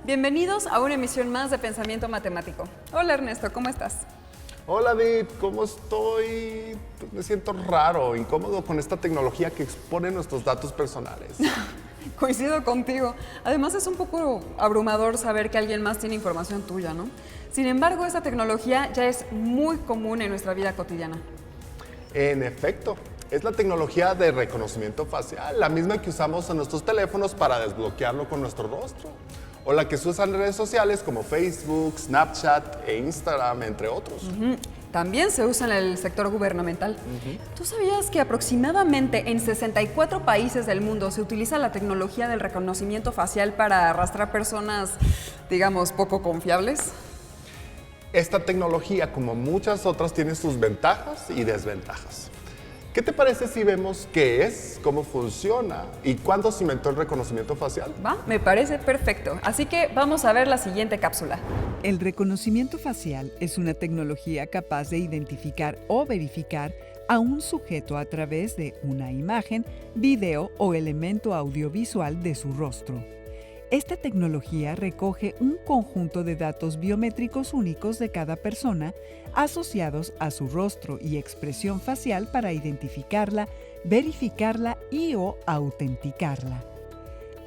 Bienvenidos a una emisión más de Pensamiento Matemático. Hola Ernesto, ¿cómo estás? Hola David, ¿cómo estoy? Pues me siento raro, incómodo con esta tecnología que expone nuestros datos personales. Coincido contigo. Además es un poco abrumador saber que alguien más tiene información tuya, ¿no? Sin embargo, esta tecnología ya es muy común en nuestra vida cotidiana. En efecto, es la tecnología de reconocimiento facial, la misma que usamos en nuestros teléfonos para desbloquearlo con nuestro rostro, o la que se usa en redes sociales como Facebook, Snapchat e Instagram, entre otros. También se usa en el sector gubernamental. ¿Tú sabías que aproximadamente en 64 países del mundo se utiliza la tecnología del reconocimiento facial para arrastrar personas, digamos, poco confiables? Esta tecnología, como muchas otras, tiene sus ventajas y desventajas. ¿Qué te parece si vemos qué es, cómo funciona y cuándo se inventó el reconocimiento facial? Va, me parece perfecto. Así que vamos a ver la siguiente cápsula. El reconocimiento facial es una tecnología capaz de identificar o verificar a un sujeto a través de una imagen, video o elemento audiovisual de su rostro. Esta tecnología recoge un conjunto de datos biométricos únicos de cada persona asociados a su rostro y expresión facial para identificarla, verificarla y/o autenticarla.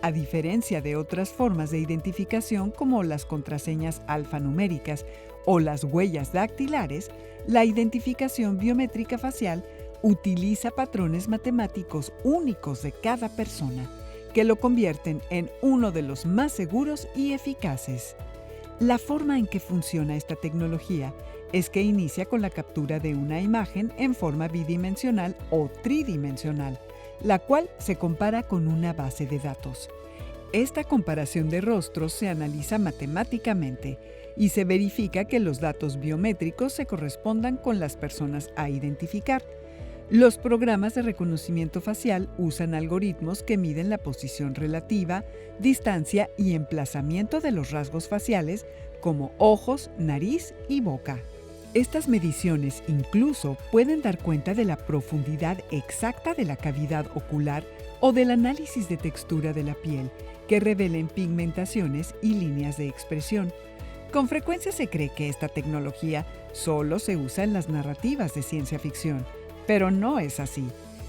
A diferencia de otras formas de identificación como las contraseñas alfanuméricas o las huellas dactilares, la identificación biométrica facial utiliza patrones matemáticos únicos de cada persona, que lo convierten en uno de los más seguros y eficaces. La forma en que funciona esta tecnología es que inicia con la captura de una imagen en forma bidimensional o tridimensional, la cual se compara con una base de datos. Esta comparación de rostros se analiza matemáticamente y se verifica que los datos biométricos se correspondan con las personas a identificar. Los programas de reconocimiento facial usan algoritmos que miden la posición relativa, distancia y emplazamiento de los rasgos faciales como ojos, nariz y boca. Estas mediciones incluso pueden dar cuenta de la profundidad exacta de la cavidad ocular o del análisis de textura de la piel, que revelen pigmentaciones y líneas de expresión. Con frecuencia se cree que esta tecnología solo se usa en las narrativas de ciencia ficción, pero no es así.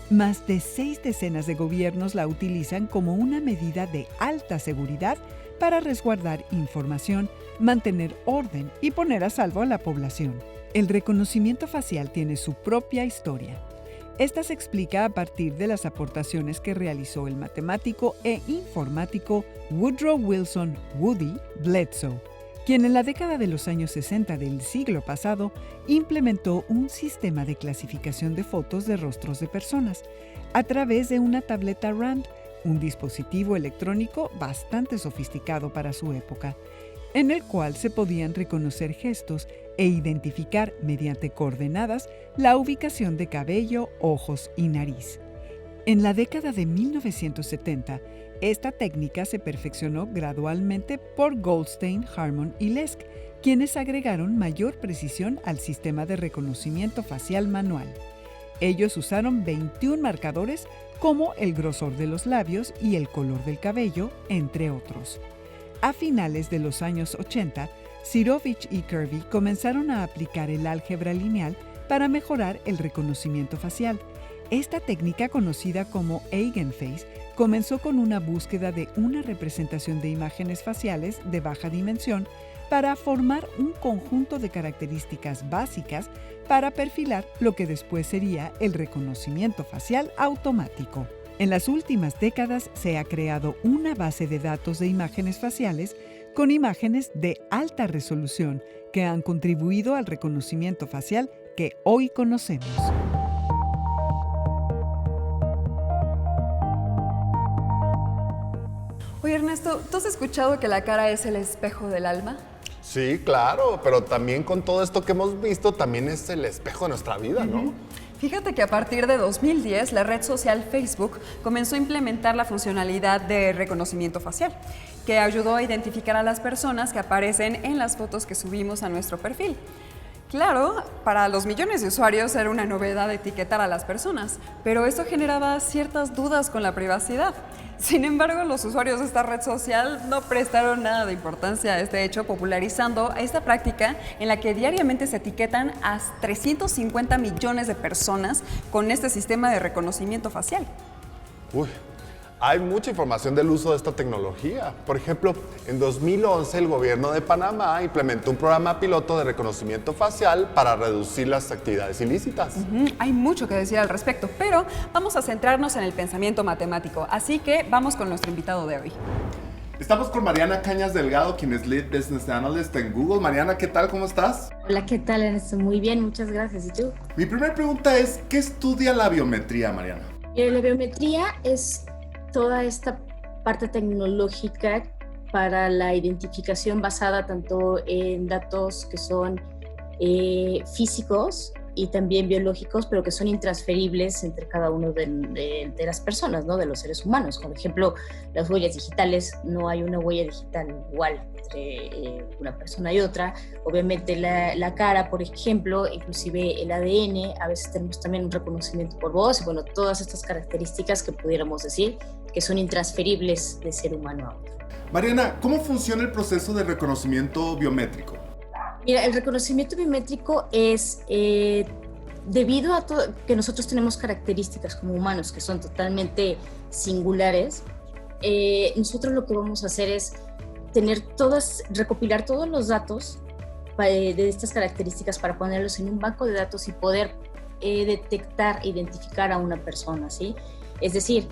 Más de 6 decenas de gobiernos la utilizan como una medida de alta seguridad para resguardar información, mantener orden y poner a salvo a la población. El reconocimiento facial tiene su propia historia. Esta se explica a partir de las aportaciones que realizó el matemático e informático Woodrow Wilson Woody Bledsoe, quien en la década de los años 60 del siglo pasado implementó un sistema de clasificación de fotos de rostros de personas a través de una tableta RAND, un dispositivo electrónico bastante sofisticado para su época, en el cual se podían reconocer gestos e identificar mediante coordenadas la ubicación de cabello, ojos y nariz. En la década de 1970, esta técnica se perfeccionó gradualmente por Goldstein, Harmon y Lesk, quienes agregaron mayor precisión al sistema de reconocimiento facial manual. Ellos usaron 21 marcadores como el grosor de los labios y el color del cabello, entre otros. A finales de los años 80, Sirovich y Kirby comenzaron a aplicar el álgebra lineal para mejorar el reconocimiento facial. Esta técnica, conocida como Eigenface, comenzó con una búsqueda de una representación de imágenes faciales de baja dimensión para formar un conjunto de características básicas para perfilar lo que después sería el reconocimiento facial automático. En las últimas décadas se ha creado una base de datos de imágenes faciales con imágenes de alta resolución que han contribuido al reconocimiento facial que hoy conocemos. Oye Ernesto, ¿tú has escuchado que la cara es el espejo del alma? Sí, claro, pero también con todo esto que hemos visto, también es el espejo de nuestra vida, ¿no? Fíjate que a partir de 2010, la red social Facebook comenzó a implementar la funcionalidad de reconocimiento facial, que ayudó a identificar a las personas que aparecen en las fotos que subimos a nuestro perfil. Claro, para los millones de usuarios era una novedad etiquetar a las personas, pero esto generaba ciertas dudas con la privacidad. Sin embargo, los usuarios de esta red social no prestaron nada de importancia a este hecho, popularizando esta práctica en la que diariamente se etiquetan a 350 millones de personas con este sistema de reconocimiento facial. Uy, hay mucha información del uso de esta tecnología. Por ejemplo, en 2011 el gobierno de Panamá implementó un programa piloto de reconocimiento facial para reducir las actividades ilícitas. Hay mucho que decir al respecto, pero vamos a centrarnos en el pensamiento matemático, así que vamos con nuestro invitado de hoy. Estamos con Mariana Cañas Delgado, quien es Lead Business Analyst en Google. Mariana, ¿qué tal? ¿Cómo estás? Hola, ¿qué tal, Ernesto? Muy bien, muchas gracias. ¿Y tú? Mi primera pregunta es, ¿qué estudia la biometría, Mariana? La biometría es toda esta parte tecnológica para la identificación basada tanto en datos que son físicos y también biológicos, pero que son intransferibles entre cada uno de las personas, ¿no? De los seres humanos. Por ejemplo, las huellas digitales, no hay una huella digital igual entre una persona y otra. Obviamente la cara, por ejemplo, inclusive el ADN, a veces tenemos también un reconocimiento por voz, y bueno, todas estas características que pudiéramos decir que son intransferibles de ser humano a otro. Mariana, ¿cómo funciona el proceso de reconocimiento biométrico? Mira, el reconocimiento biométrico es debido a que nosotros tenemos características como humanos que son totalmente singulares. Nosotros lo que vamos a hacer es recopilar todos los datos de estas características para ponerlos en un banco de datos y poder detectar e identificar a una persona, ¿sí? Es decir,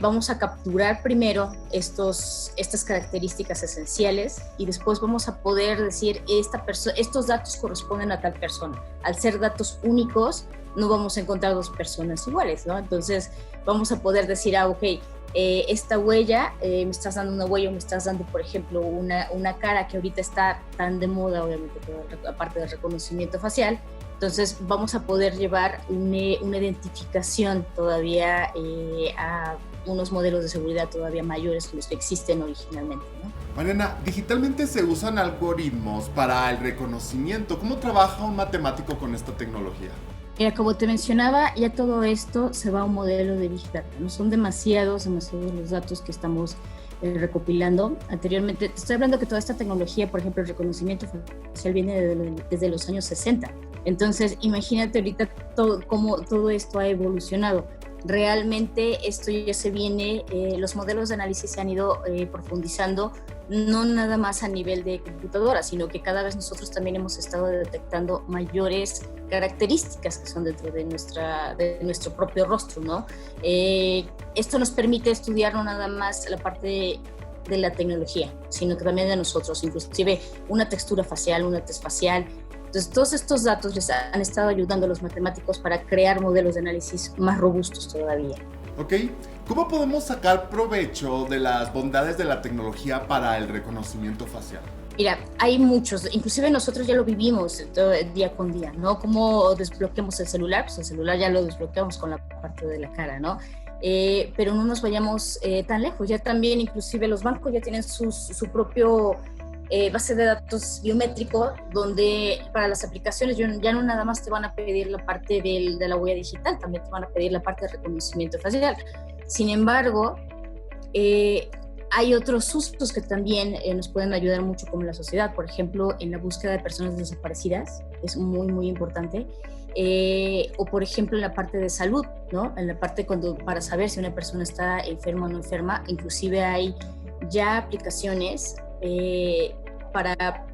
vamos a capturar primero estas características esenciales y después vamos a poder decir estos datos corresponden a tal persona. Al ser datos únicos, no vamos a encontrar dos personas iguales, ¿no? Entonces vamos a poder decir, ok, esta huella, me estás dando una huella o me estás dando, por ejemplo, una cara que ahorita está tan de moda, obviamente, aparte del reconocimiento facial. Entonces vamos a poder llevar una identificación todavía a unos modelos de seguridad todavía mayores que los que existen originalmente, ¿no? Mariana, digitalmente se usan algoritmos para el reconocimiento. ¿Cómo trabaja un matemático con esta tecnología? Mira, como te mencionaba, ya todo esto se va a un modelo de Big Data, ¿no? Son demasiados los datos que estamos recopilando. Anteriormente, te estoy hablando que toda esta tecnología, por ejemplo, el reconocimiento facial viene desde los años 60. Entonces, imagínate ahorita cómo todo esto ha evolucionado. Realmente esto ya se viene, los modelos de análisis se han ido profundizando, no nada más a nivel de computadora, sino que cada vez nosotros también hemos estado detectando mayores características que son dentro de nuestro propio rostro, ¿no? Esto nos permite estudiar no nada más la parte de la tecnología, sino que también de nosotros, inclusive una textura facial, una tez facial. Entonces, todos estos datos les han estado ayudando a los matemáticos para crear modelos de análisis más robustos todavía. Ok, ¿cómo podemos sacar provecho de las bondades de la tecnología para el reconocimiento facial? Mira, hay muchos, inclusive nosotros ya lo vivimos día con día, ¿no? ¿Cómo desbloqueamos el celular? Pues el celular ya lo desbloqueamos con la parte de la cara, ¿no? Pero no nos vayamos tan lejos, ya también inclusive los bancos ya tienen su propio base de datos biométrico, donde para las aplicaciones ya no nada más te van a pedir la parte de la huella digital, también te van a pedir la parte de reconocimiento facial. Sin embargo, hay otros usos que también nos pueden ayudar mucho como la sociedad, por ejemplo, en la búsqueda de personas desaparecidas, es muy, muy importante. O por ejemplo en la parte de salud, ¿no? En la parte para saber si una persona está enferma o no enferma, inclusive hay ya aplicaciones para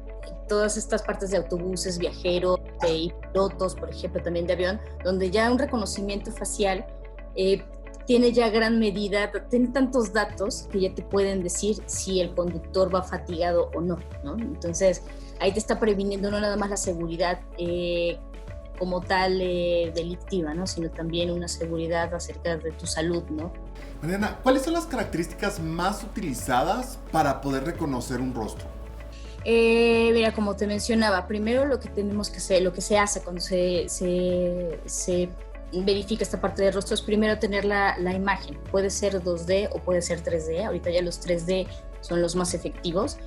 todas estas partes de autobuses, viajeros y pilotos, por ejemplo, también de avión, donde ya un reconocimiento facial tiene ya gran medida, tiene tantos datos que ya te pueden decir si el conductor va fatigado o no, ¿no? Entonces, ahí te está previniendo no nada más la seguridad como tal delictiva, ¿no? Sino también una seguridad acerca de tu salud, ¿no? Mariana, ¿cuáles son las características más utilizadas para poder reconocer un rostro? Mira, como te mencionaba, primero lo que tenemos que hacer, lo que se hace cuando se verifica esta parte del rostro es primero tener la imagen. Puede ser 2D o puede ser 3D. Ahorita ya los 3D son los más efectivos.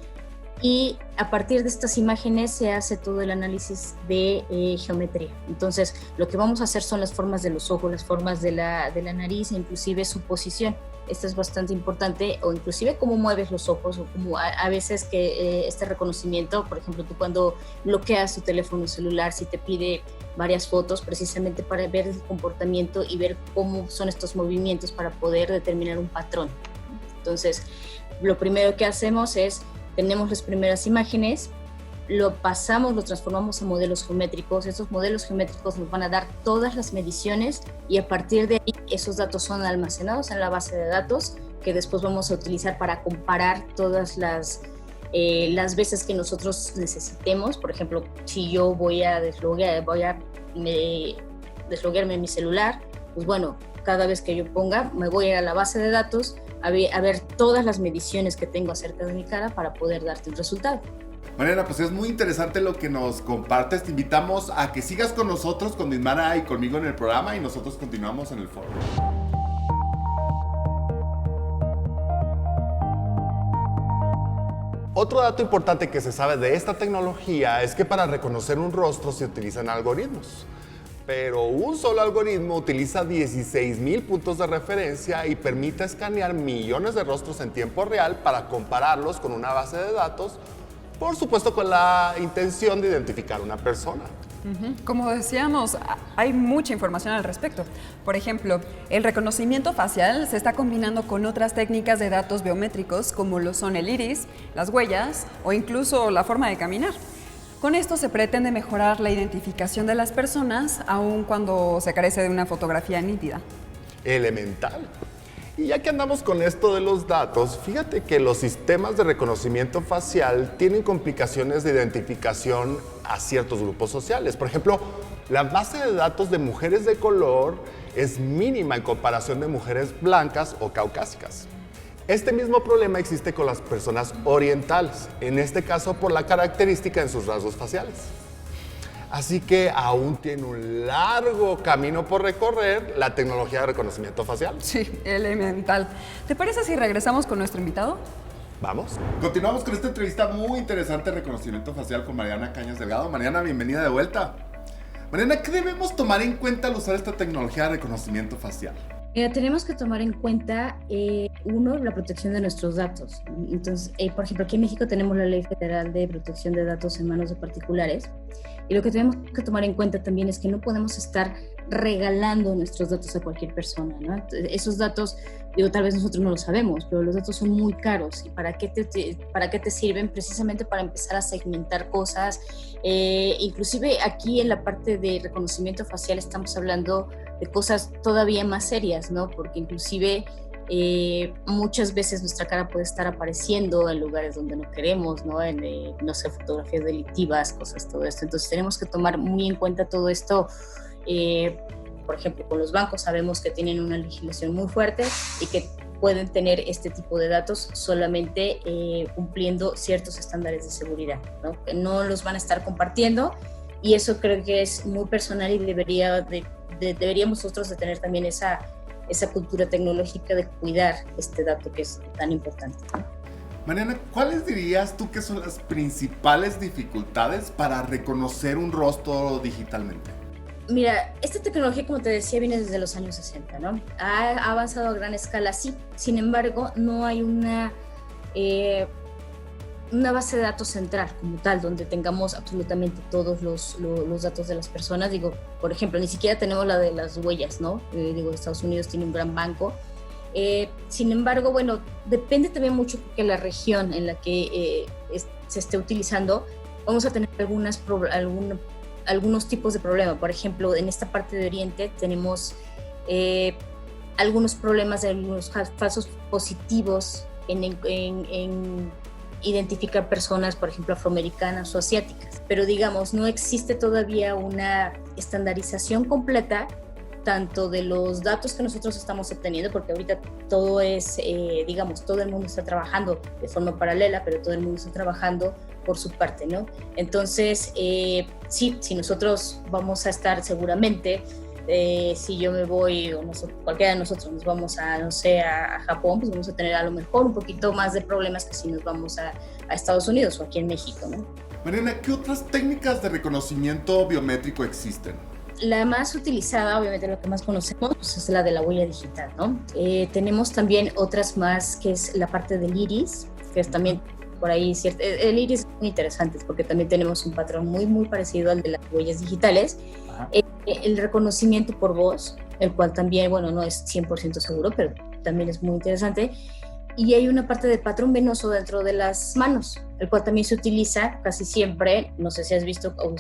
y a partir de estas imágenes se hace todo el análisis de geometría. Entonces, lo que vamos a hacer son las formas de los ojos, las formas de la nariz e inclusive su posición. Esto es bastante importante, o inclusive cómo mueves los ojos, o como a veces que este reconocimiento, por ejemplo, tú cuando bloqueas tu teléfono celular, si te pide varias fotos precisamente para ver el comportamiento y ver cómo son estos movimientos para poder determinar un patrón. Entonces, lo primero que hacemos es, tenemos las primeras imágenes, lo pasamos, lo transformamos en modelos geométricos. Estos modelos geométricos nos van a dar todas las mediciones y a partir de ahí esos datos son almacenados en la base de datos que después vamos a utilizar para comparar todas las veces que nosotros necesitemos. Por ejemplo, si yo voy a desloguearme mi celular, pues bueno, cada vez que yo ponga, me voy a ir a la base de datos a ver todas las mediciones que tengo acerca de mi cara para poder darte un resultado. Mariana, pues es muy interesante lo que nos compartes. Te invitamos a que sigas con nosotros, con Ismara y conmigo en el programa, y nosotros continuamos en el foro. Otro dato importante que se sabe de esta tecnología es que para reconocer un rostro se utilizan algoritmos. Pero un solo algoritmo utiliza 16,000 puntos de referencia y permite escanear millones de rostros en tiempo real para compararlos con una base de datos, por supuesto con la intención de identificar a una persona. Como decíamos, hay mucha información al respecto. Por ejemplo, el reconocimiento facial se está combinando con otras técnicas de datos biométricos como lo son el iris, las huellas o incluso la forma de caminar. Con esto se pretende mejorar la identificación de las personas, aun cuando se carece de una fotografía nítida. Elemental. Y ya que andamos con esto de los datos, fíjate que los sistemas de reconocimiento facial tienen complicaciones de identificación a ciertos grupos sociales. Por ejemplo, la base de datos de mujeres de color es mínima en comparación de mujeres blancas o caucásicas. Este mismo problema existe con las personas orientales, en este caso por la característica en sus rasgos faciales. Así que aún tiene un largo camino por recorrer la tecnología de reconocimiento facial. Sí, elemental. ¿Te parece si regresamos con nuestro invitado? ¿Vamos? Continuamos con esta entrevista muy interesante de reconocimiento facial con Mariana Cañas Delgado. Mariana, bienvenida de vuelta. Mariana, ¿qué debemos tomar en cuenta al usar esta tecnología de reconocimiento facial? Tenemos que tomar en cuenta, uno, la protección de nuestros datos. Entonces, por ejemplo, aquí en México tenemos la Ley Federal de Protección de Datos en Manos de Particulares. Y lo que tenemos que tomar en cuenta también es que no podemos estar regalando nuestros datos a cualquier persona, ¿no? Esos datos, digo, tal vez nosotros no lo sabemos, pero los datos son muy caros. ¿Y para qué te sirven? Precisamente para empezar a segmentar cosas. Inclusive aquí en la parte de reconocimiento facial estamos hablando de cosas todavía más serias, ¿no? Porque inclusive muchas veces nuestra cara puede estar apareciendo en lugares donde no queremos, ¿no? No sé, fotografías delictivas, cosas, todo esto. Entonces tenemos que tomar muy en cuenta todo esto. Por ejemplo, con los bancos sabemos que tienen una legislación muy fuerte y que pueden tener este tipo de datos solamente cumpliendo ciertos estándares de seguridad, ¿no? Que no los van a estar compartiendo, y eso creo que es muy personal y deberíamos nosotros de tener también esa cultura tecnológica de cuidar este dato que es tan importante, ¿no? Mariana, ¿cuáles dirías tú que son las principales dificultades para reconocer un rostro digitalmente? Mira, esta tecnología, como te decía, viene desde los años 60, ¿no? Ha avanzado a gran escala, sí. Sin embargo, no hay una base de datos central como tal, donde tengamos absolutamente todos los datos de las personas. Digo, por ejemplo, ni siquiera tenemos la de las huellas, ¿no? Estados Unidos tiene un gran banco. Sin embargo, bueno, depende también mucho de la región en la que se esté utilizando. Vamos a tener algunos tipos de problemas. Por ejemplo, en esta parte de Oriente tenemos algunos problemas de algunos falsos positivos en identificar personas, por ejemplo, afroamericanas o asiáticas. Pero digamos, no existe todavía una estandarización completa tanto de los datos que nosotros estamos obteniendo, porque ahorita todo es, todo el mundo está trabajando de forma paralela, pero todo el mundo está trabajando por su parte, ¿no? Entonces, sí, si nosotros vamos a estar seguramente si yo me voy, o cualquiera de nosotros nos vamos a, no sé, a Japón, pues vamos a tener a lo mejor un poquito más de problemas que si nos vamos a Estados Unidos o aquí en México, ¿no? Mariana, ¿qué otras técnicas de reconocimiento biométrico existen? La más utilizada, obviamente la que más conocemos, pues es la de la huella digital, ¿no? Tenemos también otras más, que es la parte del iris, que es también por ahí cierto. El iris es muy interesante porque también tenemos un patrón muy, muy parecido al de las huellas digitales. El reconocimiento por voz, el cual también, bueno, no es 100% seguro, pero también es muy interesante. Y hay una parte del patrón venoso dentro de las manos, el cual también se utiliza casi siempre, no sé si has visto o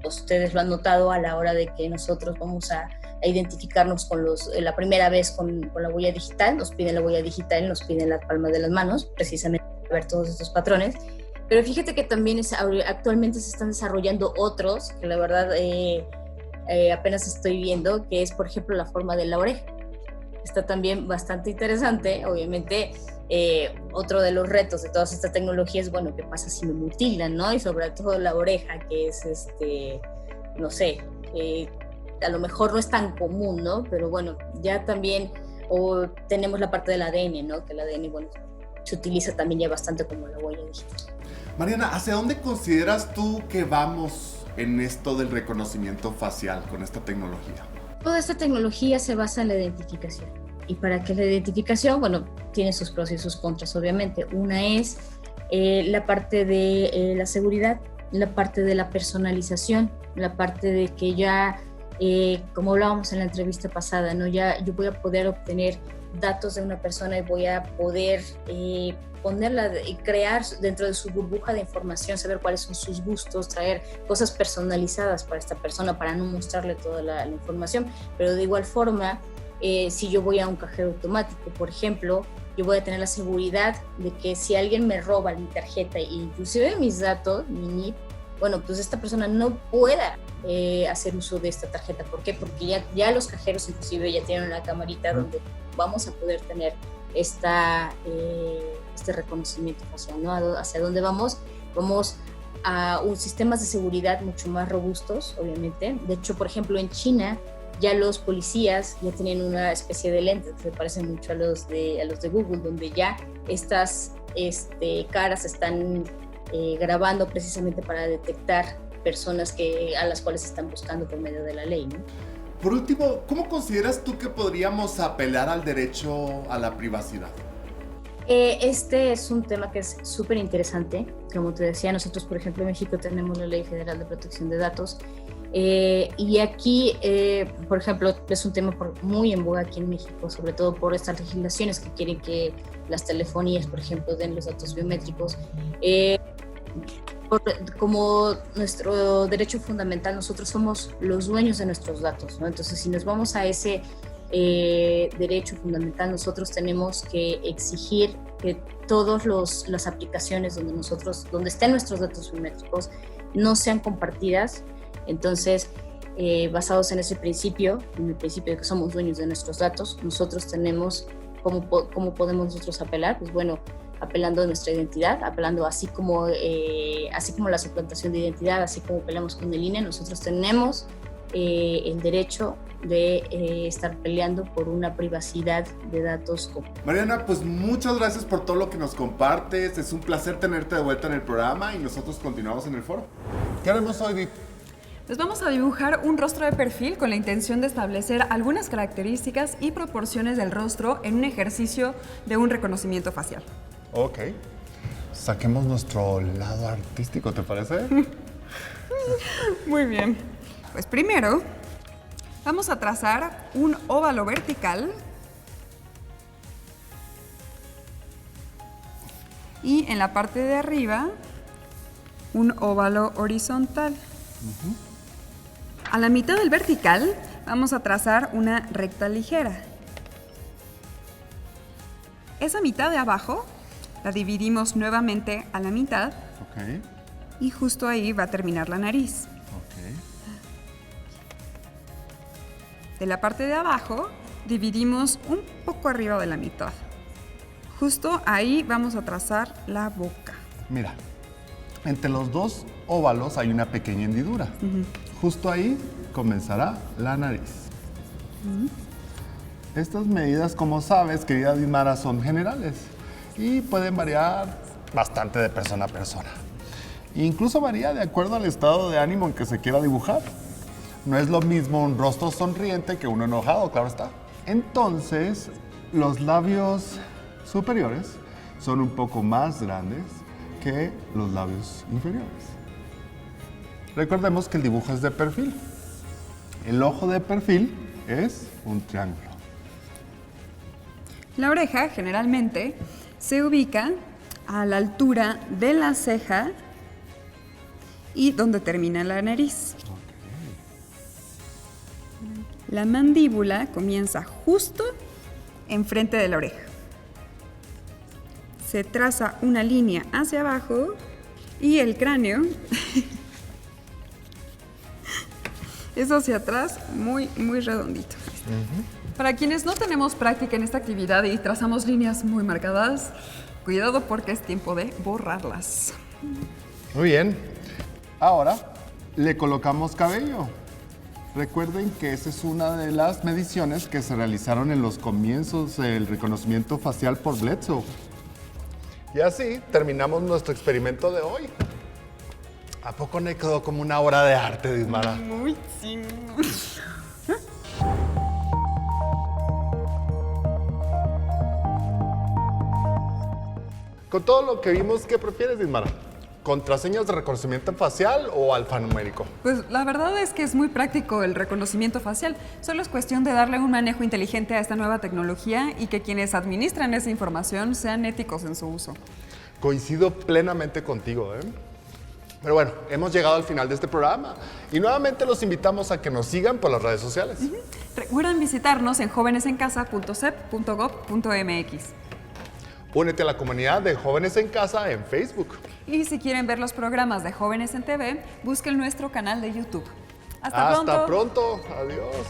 ustedes lo han notado a la hora de que nosotros vamos a identificarnos con la primera vez con la huella digital, nos piden la huella digital, nos piden la palma de las manos, precisamente para ver todos estos patrones. Pero fíjate que también actualmente se están desarrollando otros, que la verdad apenas estoy viendo, que es por ejemplo la forma de la oreja. Está también bastante interesante, obviamente. Otro de los retos de todas estas tecnologías, bueno, ¿qué pasa si me mutilan, no? Y sobre todo la oreja, que es, no sé, a lo mejor no es tan común, ¿no? Pero bueno, ya también tenemos la parte del ADN, ¿no? Que el ADN, bueno, se utiliza también ya bastante como la huella digital. Mariana, ¿hacia dónde consideras tú que vamos en esto del reconocimiento facial con esta tecnología? Toda esta tecnología se basa en la identificación. Y para que la identificación, bueno, tiene sus pros y sus contras, obviamente. Una es la parte de la seguridad, la parte de la personalización, la parte de que ya, como hablábamos en la entrevista pasada, ¿no? Ya yo voy a poder obtener datos de una persona y voy a poder ponerla y crear dentro de su burbuja de información, saber cuáles son sus gustos, traer cosas personalizadas para esta persona para no mostrarle toda la información, pero de igual forma, si yo voy a un cajero automático, por ejemplo, yo voy a tener la seguridad de que si alguien me roba mi tarjeta e inclusive mis datos, mi NIP, bueno, pues esta persona no pueda hacer uso de esta tarjeta. ¿Por qué? Porque ya los cajeros inclusive ya tienen una camarita donde vamos a poder tener este reconocimiento facial, ¿no? ¿Hacia dónde vamos? Vamos a sistemas de seguridad mucho más robustos, obviamente. De hecho, por ejemplo, en China ya los policías ya tienen una especie de lentes que se parecen mucho a los de Google, donde ya estas caras están grabando precisamente para detectar personas a las cuales están buscando por medio de la ley, ¿no? Por último, ¿cómo consideras tú que podríamos apelar al derecho a la privacidad? Este es un tema que es súper interesante. Como te decía, nosotros, por ejemplo, en México tenemos la Ley Federal de Protección de Datos. Y aquí, por ejemplo, es un tema muy en boga aquí en México, sobre todo por estas legislaciones que quieren que las telefonías, por ejemplo, den los datos biométricos. Como nuestro derecho fundamental, nosotros somos los dueños de nuestros datos, ¿no? Entonces, si nos vamos a ese derecho fundamental, nosotros tenemos que exigir que todas las aplicaciones donde estén nuestros datos biométricos no sean compartidas. Entonces, basados en ese principio, en el principio de que somos dueños de nuestros datos, nosotros tenemos, ¿cómo podemos nosotros apelar? Pues bueno, apelando a nuestra identidad, apelando así como la suplantación de identidad, así como peleamos con el INE, nosotros tenemos el derecho de estar peleando por una privacidad de datos. Mariana, pues muchas gracias por todo lo que nos compartes, es un placer tenerte de vuelta en el programa y nosotros continuamos en el foro. ¿Qué haremos hoy, Vic? Les vamos a dibujar un rostro de perfil con la intención de establecer algunas características y proporciones del rostro en un ejercicio de un reconocimiento facial. Ok. Saquemos nuestro lado artístico, ¿te parece? Muy bien. Pues primero, vamos a trazar un óvalo vertical y en la parte de arriba un óvalo horizontal. A la mitad del vertical vamos a trazar una recta ligera. Esa mitad de abajo la dividimos nuevamente a la mitad. Ok. Y justo ahí va a terminar la nariz. Ok. De la parte de abajo dividimos un poco arriba de la mitad. Justo ahí vamos a trazar la boca. Mira, entre los dos óvalos hay una pequeña hendidura. Justo ahí comenzará la nariz. Estas medidas, como sabes, querida Dimara, son generales y pueden variar bastante de persona a persona. Incluso varía de acuerdo al estado de ánimo en que se quiera dibujar. No es lo mismo un rostro sonriente que uno enojado, claro está. Entonces, los labios superiores son un poco más grandes que los labios inferiores. Recordemos que el dibujo es de perfil. El ojo de perfil es un triángulo. La oreja generalmente se ubica a la altura de la ceja y donde termina la nariz. La mandíbula comienza justo enfrente de la oreja. Se traza una línea hacia abajo y el cráneo es hacia atrás, muy redondito. Para quienes no tenemos práctica en esta actividad y trazamos líneas muy marcadas, cuidado porque es tiempo de borrarlas. Muy bien. Ahora le colocamos cabello. Recuerden que esa es una de las mediciones que se realizaron en los comienzos del reconocimiento facial por Bledsoe. Y así terminamos nuestro experimento de hoy. ¿A poco no quedó como una obra de arte, Dismara? Muy sí. Con todo lo que vimos, ¿qué prefieres, Dismara? ¿Contraseñas de reconocimiento facial o alfanumérico? Pues la verdad es que es muy práctico el reconocimiento facial. Solo es cuestión de darle un manejo inteligente a esta nueva tecnología y que quienes administran esa información sean éticos en su uso. Coincido plenamente contigo, ¿eh? Pero bueno, hemos llegado al final de este programa y nuevamente los invitamos a que nos sigan por las redes sociales. Recuerden visitarnos en jovenesencasa.cep.gov.mx. Únete a la comunidad de Jóvenes en Casa en Facebook. Y si quieren ver los programas de Jóvenes en TV, busquen nuestro canal de YouTube. ¡Hasta pronto! ¡Hasta pronto! ¡Adiós!